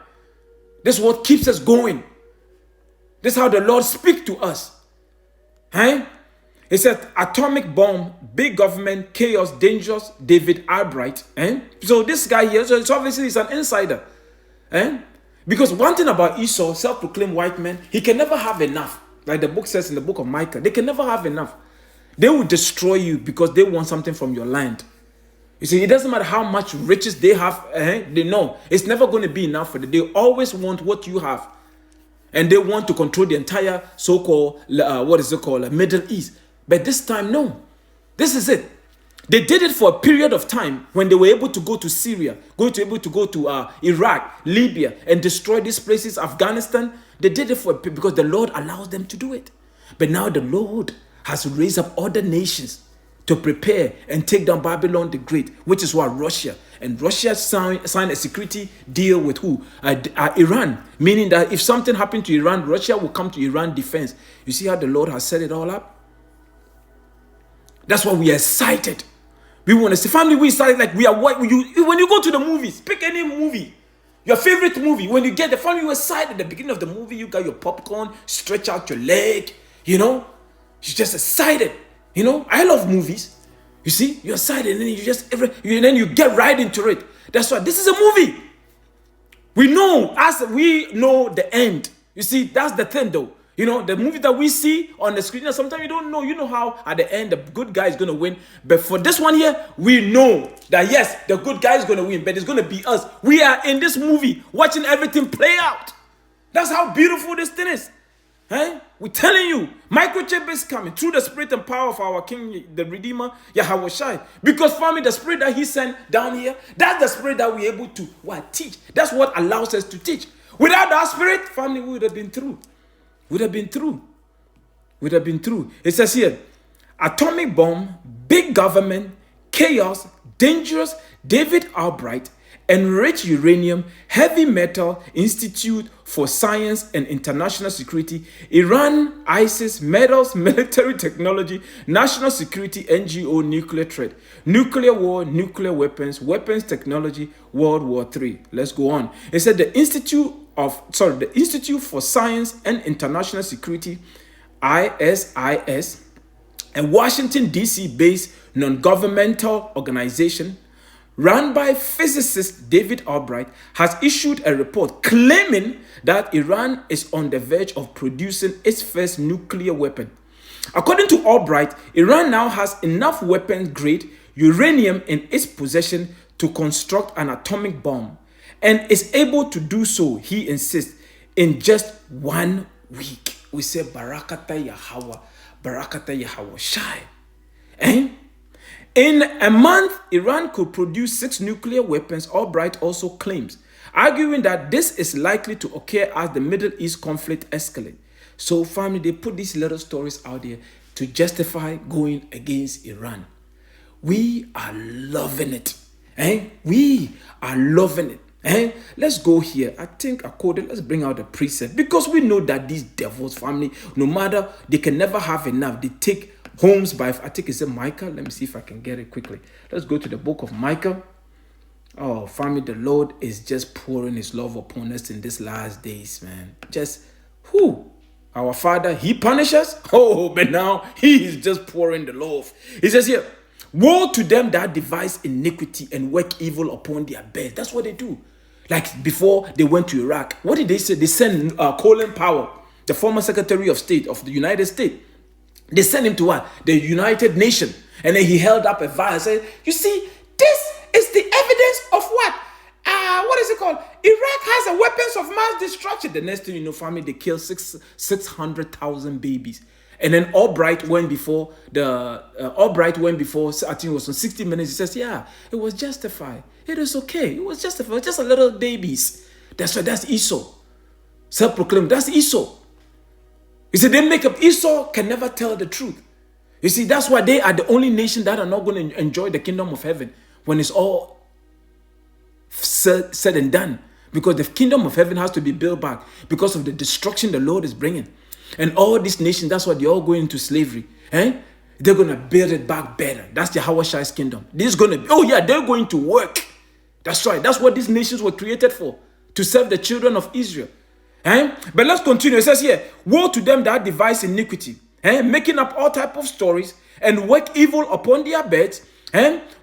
This is what keeps us going. This is how the Lord speaks to us. It said, atomic bomb, big government, chaos, dangerous, David Albright. So this guy here, so it's obviously he's an insider. Eh? Because one thing about Esau, self-proclaimed white man, he can never have enough. Like the book says in the book of Micah, they can never have enough. They will destroy you because they want something from your land. You see, it doesn't matter how much riches they have, they know it's never going to be enough for them. They always want what you have. And they want to control the entire so-called, Middle East. But this time, no. This is it. They did it for a period of time when they were able to go to Syria, able to go to Iraq, Libya, and destroy these places, Afghanistan. They did it because the Lord allows them to do it. But now the Lord has raised up other nations to prepare and take down Babylon the Great, which is what Russia. And Russia signed a security deal with who? Iran. Meaning that if something happened to Iran, Russia will come to Iran defense. You see how the Lord has set it all up? That's why we are excited. We want to see family. We excited like we are. When you go to the movies, pick any movie, your favorite movie. When you get the family, you excited. At the beginning of the movie, you got your popcorn, stretch out your leg. You're just excited. I love movies. You see, you're excited, and then you get right into it. That's why this is a movie. We know the end. You see, that's the thing, though. The movie that we see on the screen, sometimes you don't know. You know how at the end the good guy is going to win. But for this one here, we know that yes, the good guy is going to win, but it's going to be us. We are in this movie watching everything play out. That's how beautiful this thing is. We're telling you, microchip is coming through the spirit and power of our King, the Redeemer, Yahawashi. Because family, the spirit that he sent down here, that's the spirit that we're able to teach. That's what allows us to teach. Without that spirit, family, we would have been through. Would have been through. It says here, atomic bomb, big government, chaos, dangerous, David Albright, enriched uranium, heavy metal, Institute for Science and International Security, Iran, ISIS, metals, military technology, national security, NGO, nuclear threat, nuclear war, nuclear weapons, weapons technology, World War III. Let's go on. It said the Institute for Science and International Security, ISIS, a Washington, D.C. based non-governmental organization run by physicist David Albright, has issued a report claiming that Iran is on the verge of producing its first nuclear weapon. According to Albright, Iran now has enough weapons-grade uranium in its possession to construct an atomic bomb, and is able to do so, he insists, in just 1 week. We say, Barakata Yahawah, Barakata Yahawashi. In a month, Iran could produce 6 nuclear weapons, Albright also claims, arguing that this is likely to occur as the Middle East conflict escalates. So, family, they put these little stories out there to justify going against Iran. We are loving it. We are loving it. Let's go here. I think according, let's bring out the precept, because we know that these devils, family, no matter, they can never have enough. They take homes by, I think it's Micah. Let me see if I can get it quickly. Let's go to the book of Micah. Oh, family, the Lord is just pouring his love upon us in these last days, man. Just, our Father, he punishes. But now he is just pouring the love. He says here, woe to them that devise iniquity and work evil upon their bed. That's what they do. Like before they went to Iraq, what did they say? They sent Colin Powell, the former Secretary of State of the United States. They sent him to what? The United Nations. And then he held up a vial and said, you see, this is the evidence of what? What is it called? Iraq has a weapons of mass destruction. The next thing you know, family, they killed 600,000 babies. And then Albright went before, I think it was on 60 Minutes. He says, yeah, it was justified. It is okay. It was justified. Just a little babies. That's Esau. Self-proclaimed. That's Esau. You see, they make up. Esau can never tell the truth. You see, that's why they are the only nation that are not going to enjoy the kingdom of heaven when it's all said and done. Because the kingdom of heaven has to be built back because of the destruction the Lord is bringing. And all these nations, that's why they're all going into slavery. They're going to build it back better. That's the Yahawashi's kingdom. They're going to work. That's right. That's what these nations were created for, to serve the children of Israel. But let's continue. It says here, woe to them that devise iniquity, making up all type of stories and work evil upon their beds.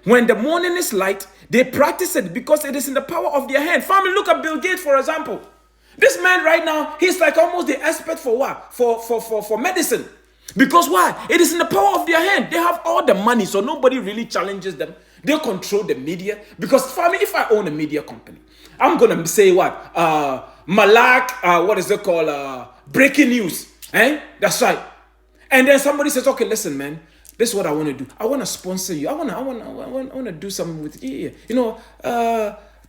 When the morning is light, They practice it because it is in the power of their hand. Family, look at Bill Gates, for example. This man right now, he's like almost the expert for what? For medicine. Because why? It is in the power of their hand. They have all the money, so nobody really challenges them. They control the media. Because family, if I own a media company, I'm going to say what? What is it called? Breaking news. That's right. And then somebody says, okay, listen, man, this is what I want to do. I want to sponsor you. I want to do something with you.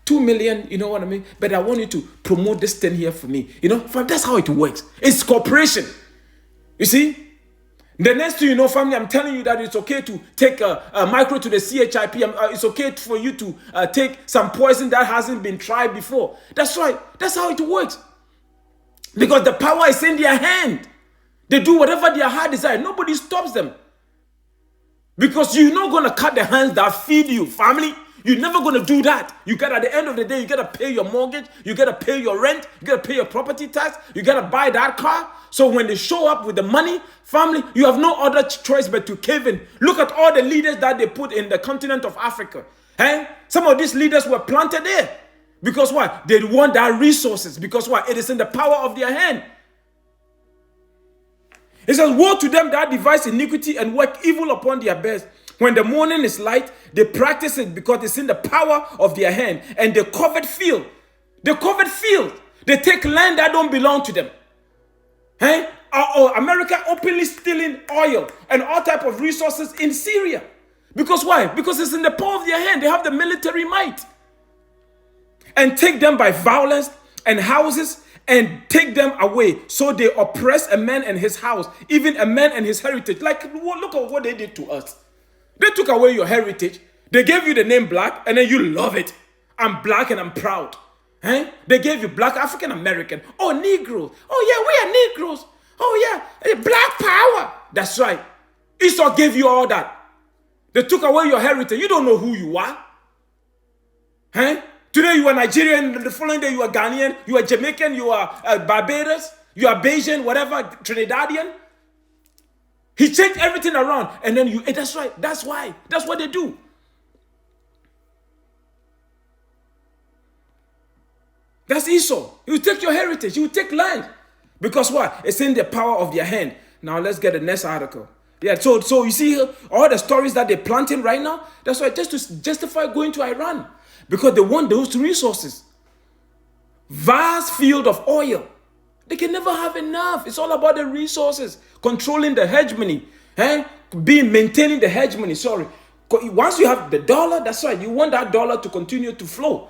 2 million, you know what I mean? But I want you to promote this thing here for me. That's how it works. It's cooperation. You see? The next thing you know, family, I'm telling you that it's okay to take a micro to the CHIP. It's okay for you to take some poison that hasn't been tried before. That's right. That's how it works. Because the power is in their hand. They do whatever their heart desires. Nobody stops them. Because you're not going to cut the hands that feed you, family. You're never going to do that. At the end of the day, you got to pay your mortgage. You got to pay your rent. You got to pay your property tax. You got to buy that car. So when they show up with the money, family, you have no other choice but to cave in. Look at all the leaders that they put in the continent of Africa. Some of these leaders were planted there. Because why? They want that resources. Because why? It is in the power of their hand. It says, woe to them that devise iniquity and work evil upon their beds. When the morning is light, they practice it because it's in the power of their hand. And the covered field. They take land that don't belong to them. America openly stealing oil and all type of resources in Syria. Because why? Because it's in the power of their hand. They have the military might. And take them by violence and houses and take them away. So they oppress a man and his house, even a man and his heritage. Like, look at what they did to us. They took away your heritage. They gave you the name black, and then you love it. I'm black and I'm proud. They gave you black African American. Oh, Negroes. Oh, yeah, we are Negroes. Oh, yeah, black power. That's right. Esau gave you all that. They took away your heritage. You don't know who you are. Today you are Nigerian, the following day you are Ghanaian, you are Jamaican, you are Barbados, you are Bajan, whatever, Trinidadian. He changed everything around. And then that's right. That's why. That's what they do. That's Esau. He will take your heritage. He will take land. Because what? It's in the power of their hand. Now let's get the next article. Yeah, so you see all the stories that they're planting right now. That's why, just to justify going to Iran. Because they want those resources. Vast field of oil. They can never have enough. It's all about the resources. Controlling the hegemony. Maintaining the hegemony, sorry. Once you have the dollar, that's right. You want that dollar to continue to flow.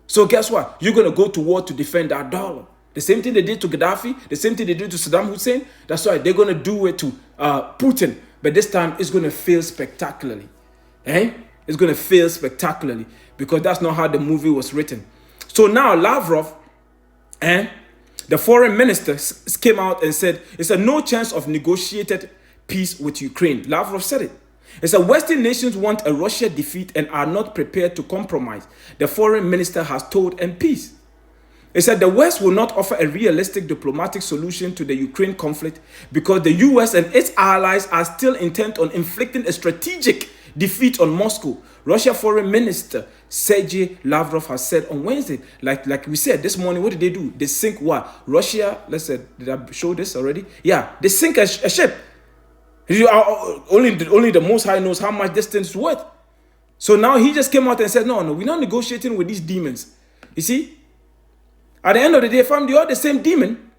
So guess what? You're going to go to war to defend that dollar. The same thing they did to Gaddafi. The same thing they did to Saddam Hussein. That's right. They're going to do it to Putin. But this time, it's going to fail spectacularly. It's going to fail spectacularly. Because that's not how the movie was written. So now Lavrov, the foreign minister, came out and said, it's a no chance of negotiated peace with Ukraine. Lavrov said it. It said, Western nations want a Russia defeat and are not prepared to compromise. The foreign minister has told MPs. It said the West will not offer a realistic diplomatic solution to the Ukraine conflict because the US and its allies are still intent on inflicting a strategic defeat on Moscow. Russia Foreign Minister Sergei Lavrov has said on Wednesday, like we said this morning, what did they do? They sink what? Russia, let's say, did I show this already? Yeah, they sink a ship. Only the Most High knows how much this thing is worth. So now he just came out and said, no, we're not negotiating with these demons. You see? At the end of the day, fam, they are the same demon.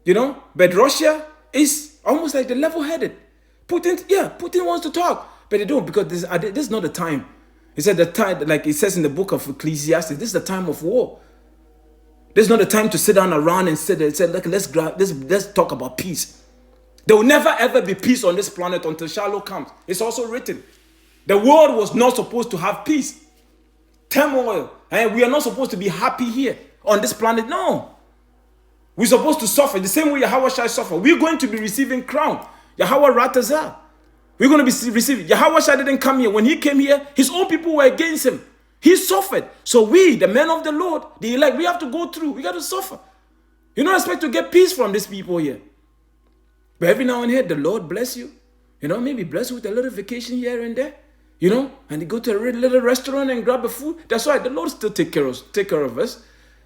But Russia is almost like the level-headed. Putin wants to talk. But they don't, because this is not the time. He said the time, like it says in the book of Ecclesiastes, this is the time of war. This is not the time to sit down around and say, look, let's talk about peace. There will never ever be peace on this planet until Shiloh comes. It's also written. The world was not supposed to have peace. Turmoil. And we are not supposed to be happy here on this planet. No. We're supposed to suffer the same way Yahawashi suffered. We're going to be receiving crown. Yahawah Rawchaa. We're going to be receiving. Yahawashi didn't come here. When he came here, his own people were against him. He suffered. So we, the men of the Lord, the elect, we have to go through. We got to suffer. You don't expect to get peace from these people here. But every now and then, the Lord bless you. Maybe bless you with a little vacation here and there. and they go to a little restaurant and grab a food. That's why the Lord still take care of us.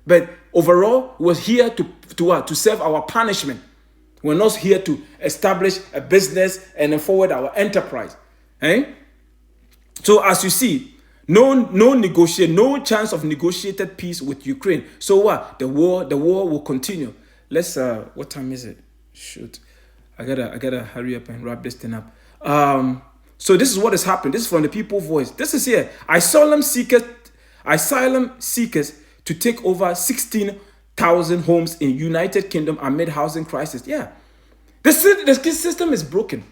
But overall, we're here to what? To serve our punishment. We're not here to establish a business and then forward our enterprise. So as you see, no chance of negotiated peace with Ukraine. So what? The war will continue. Let's what time is it? Shoot. I gotta hurry up and wrap this thing up. So this is what is happening. This is from the People's Voice. This is here. Asylum seekers to take over 16,000 homes in United Kingdom amid housing crisis. Yeah, the system is broken.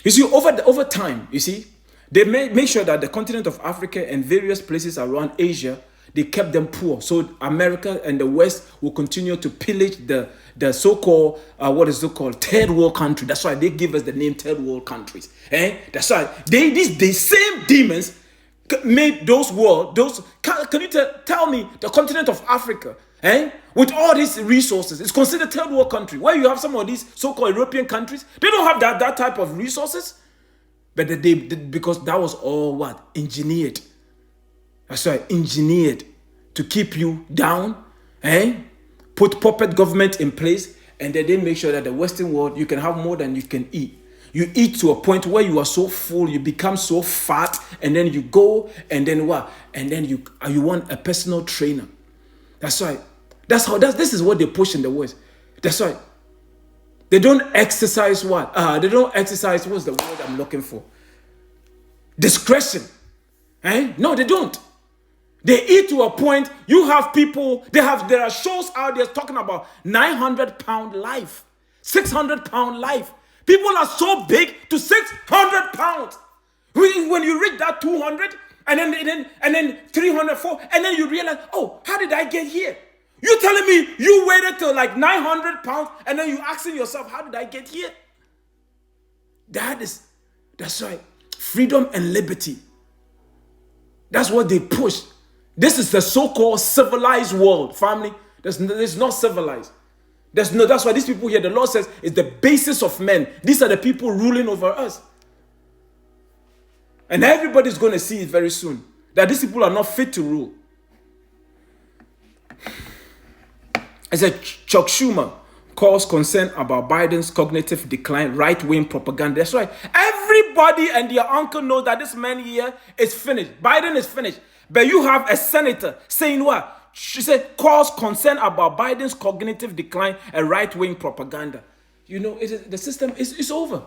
You see, over time, you see, they make sure that the continent of Africa and various places around Asia, they kept them poor. So America and the West will continue to pillage the so-called, what is it called, third world country. That's why they give us the name third world countries. That's why the same demons made can you tell me the continent of Africa, with all these resources, it's considered third world country, where you have some of these so-called European countries, they don't have that type of resources, but because that was all what? Engineered. That's why engineered to keep you down, put puppet government in place, and then they make sure that the Western world, you can have more than you can eat. You eat to a point where you are so full, you become so fat, and then you go, and then what? And then you want a personal trainer. That's right. This is what they push in the West. That's right. They don't exercise what? They don't exercise, what's the word I'm looking for? Discretion. No, they don't. They eat to a point, you have people, there are shows out there talking about 900-pound life, 600-pound life. People are so big to 600 pounds. When you reach that 200, and then 300, 400, and then you realize, oh, how did I get here? You telling me you waited till like 900 pounds, and then you asking yourself, how did I get here? That's right. Freedom and liberty. That's what they push. This is the so-called civilized world, family. It's not civilized. That's why these people here, the Lord says, is the basis of men. These are the people ruling over us. And everybody's going to see it very soon, that these people are not fit to rule. I said, Chuck Schumer calls concern about Biden's cognitive decline, right-wing propaganda. That's right. Everybody and their uncle knows that this man here is finished. Biden is finished. But you have a senator saying what? She said, calls concern about Biden's cognitive decline and right-wing propaganda. The system is over.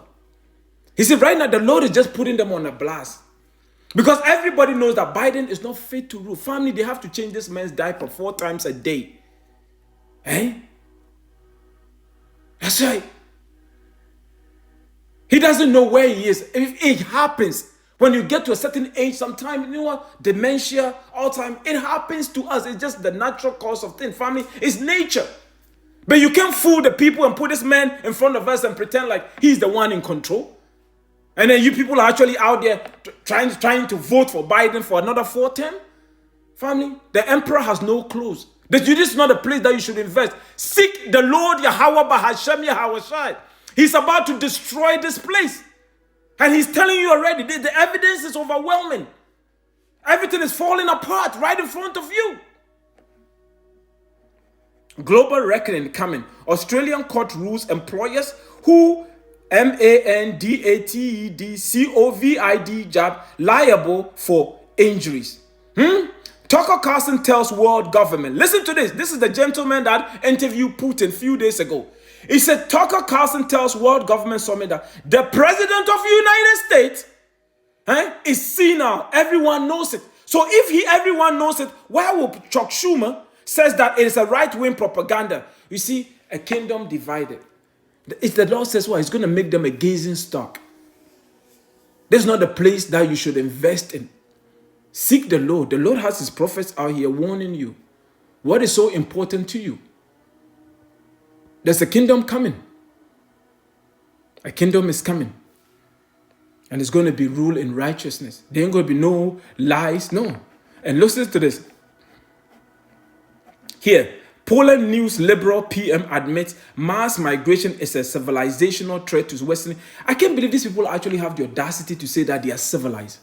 He said, right now, the Lord is just putting them on a blast. Because everybody knows that Biden is not fit to rule. Family, they have to change this man's diaper 4 times a day. That's right. He doesn't know where he is. If it happens, when you get to a certain age, sometimes, you know what? Dementia, Alzheimer's, it happens to us. It's just the natural course of things. Family, it's nature. But you can't fool the people and put this man in front of us and pretend like he's the one in control. And then you people are actually out there trying to vote for Biden for another 4 term. Family, the emperor has no clothes. This is not a place that you should invest. Seek the Lord Yahawah, Bahasham, Yahawashi. He's about to destroy this place. And he's telling you already, the evidence is overwhelming. Everything is falling apart right in front of you. Global reckoning coming. Australian court rules employers who mandated job liable for injuries. Tucker Carlson tells world government. Listen to this. This is the gentleman that interviewed Putin a few days ago. He said, Tucker Carlson tells World Government Summit that the President of the United States is senile. Everyone knows it. So if everyone knows it, why will Chuck Schumer says that it is a right-wing propaganda? You see, a kingdom divided. If the Lord says, well, it's going to make them a gazing stock. This is not the place that you should invest in. Seek the Lord. The Lord has his prophets out here warning you. What is so important to you? There's a kingdom coming. A kingdom is coming. And it's going to be ruled in righteousness. There ain't going to be no lies, no. And listen to this. Here, Poland News liberal PM admits mass migration is a civilizational threat to Western. I can't believe these people actually have the audacity to say that they are civilized.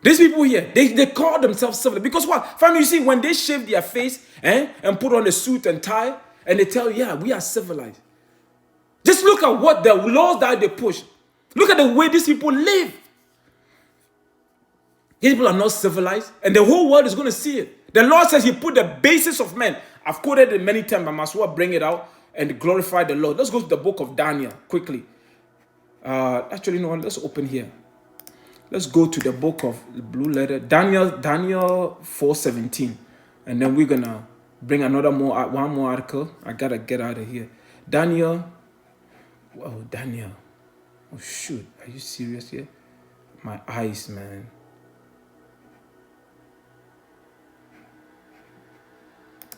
These people here, they call themselves civilized. Because what? Family, you see, when they shave their face and put on a suit and tie, and they tell you, yeah, we are civilized. Just look at what the laws that they push. Look at the way these people live. These people are not civilized, and the whole world is going to see it. The Lord says he put the basis of men. I've quoted it many times, but I must well bring it out and glorify the Lord. Let's go to the book of Daniel quickly. Actually, no, let's open here. Let's go to the book of the blue letter, Daniel 4:17, and then we're gonna bring one more article. I gotta get out of here. Daniel. Oh shoot, are you serious here? My eyes, man.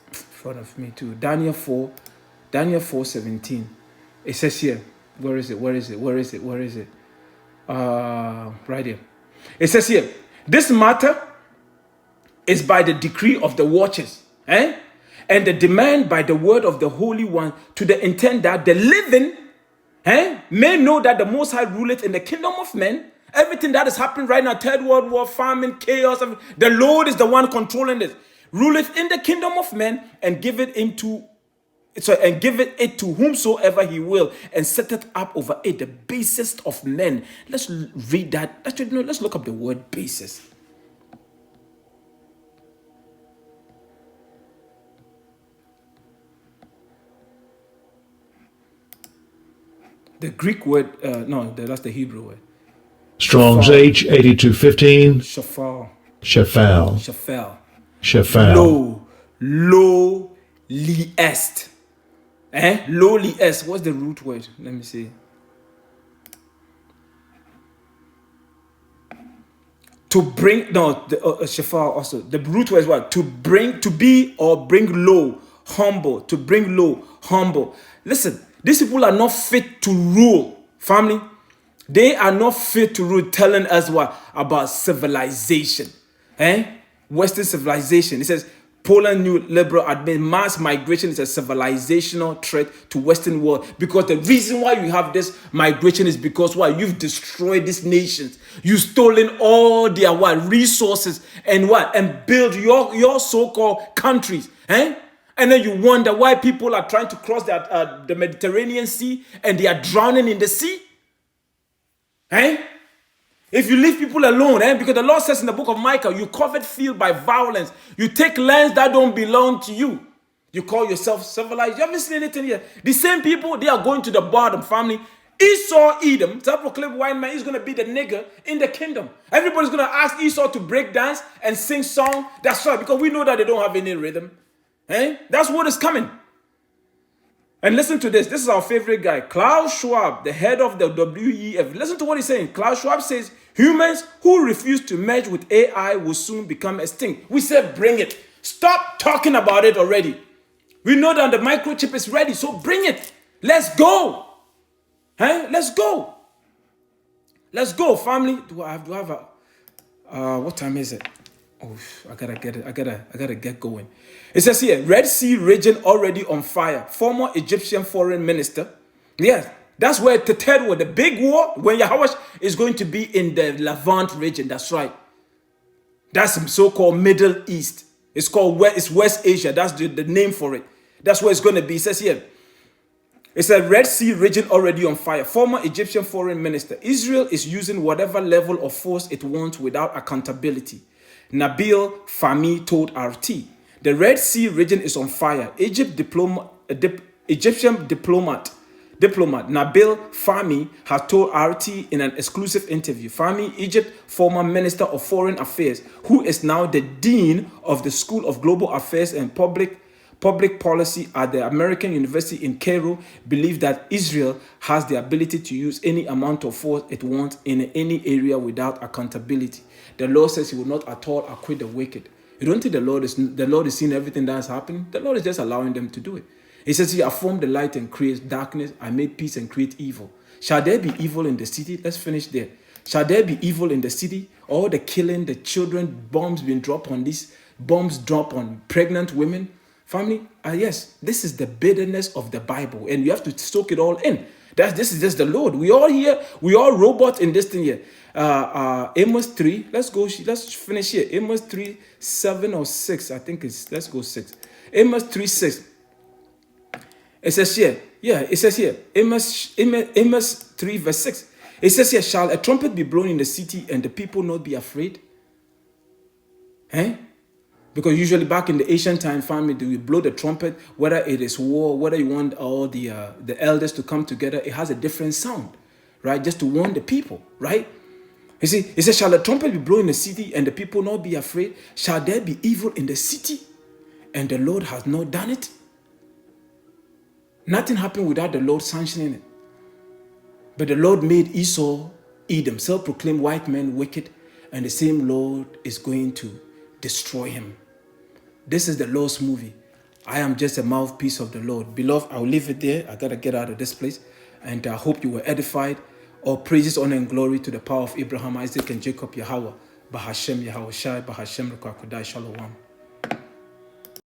In front of me too. Daniel 4:17. It says here. Where is it? Right here. It says here, this matter is by the decree of the watchers, and the demand by the word of the Holy One, to the intent that the living may know that the Most High ruleth in the kingdom of men. Everything that is happening right now, Third World War, famine, chaos, the Lord is the one controlling this. Ruleth in the kingdom of men, and give it to whomsoever he will, and set it up over it, the basis of men. Let's read that. Let's look up the word basis. The Greek word, that's the Hebrew word. Strong's H8215. Shafal. Lowliest. Lowliest. What's the root word? Let me see. To bring, Shafal also. The root word is what? To bring, to be or bring low, humble. To bring low, humble. Listen, these people are not fit to rule, family. They are not fit to rule, telling us what? About civilization. Western civilization. It says, Poland new liberal admit mass migration is a civilizational threat to Western world, because the reason why you have this migration is because you've destroyed these nations. You've stolen all their resources and build your so-called countries. And then you wonder why people are trying to cross the Mediterranean Sea and they are drowning in the sea. If you leave people alone, because the Lord says in the book of Micah, you covet field by violence. You take lands that don't belong to you. You call yourself civilized. You haven't seen anything here. The same people, they are going to the bottom, family. Esau, Edom, self-proclaimed white man, is going to be the nigger in the kingdom. Everybody's going to ask Esau to break dance and sing song. That's right, because we know that they don't have any rhythm. That's what is coming. And listen to this. This is our favorite guy, Klaus Schwab, the head of the WEF. Listen to what he's saying. Klaus Schwab says, humans who refuse to merge with AI will soon become extinct. We said, bring it. Stop talking about it already. We know that the microchip is ready, so bring it. Let's go. Let's go. Let's go, family. Do I have a... what time is it? Oh, I gotta get it. I gotta get going. It says here, Red Sea region already on fire. Former Egyptian foreign minister. Yes, that's where the third war, the big war, when Yahawashi is going to be in the Levant region. That's right. That's so-called Middle East. It's called West Asia. That's the name for it. That's where it's going to be. It says here, it's a Red Sea region already on fire. Former Egyptian foreign minister. Israel is using whatever level of force it wants without accountability. Nabil Fahmy told RT. The Red Sea region is on fire. Egyptian diplomat Nabil Fahmy has told RT in an exclusive interview. Fahmy, Egypt former Minister of Foreign Affairs, who is now the Dean of the School of Global Affairs and Public Policy at the American University in Cairo, believes that Israel has the ability to use any amount of force it wants in any area without accountability. The Lord says he will not at all acquit the wicked. You don't think the Lord is seeing everything that's happening? The Lord is just allowing them to do it. He says, I formed the light and create darkness. I made peace and create evil. Shall there be evil in the city? Let's finish there. Shall there be evil in the city? All the killing, the children, bombs being dropped on this, bombs drop on pregnant women. Family, yes, this is the bitterness of the Bible, and you have to soak it all in. This is just the Lord. We all here, we all robots in this thing here. Amos 3. Let's finish here. Amos 3, 7 or 6. I think let's go 6. Amos 3, 6. It says here, Amos 3, verse 6. It says here, shall a trumpet be blown in the city and the people not be afraid? Because usually back in the ancient time, family, they will blow the trumpet, whether it is war, whether you want all the elders to come together, it has a different sound, right? Just to warn the people, right? You see, it says, shall a trumpet be blown in the city and the people not be afraid? Shall there be evil in the city and the Lord has not done it? Nothing happened without the Lord sanctioning it. But the Lord made Esau, Edom, self-proclaimed white men, wicked, and the same Lord is going to destroy him. This is the Lord's movie. I am just a mouthpiece of the Lord. Beloved, I'll leave it there. I got to get out of this place. And I hope you were edified. All praises, honor, and glory to the power of Abraham, Isaac, and Jacob, Yahawah. Bahasham, Yahawashi, Bahasham, Qadash, Shalom.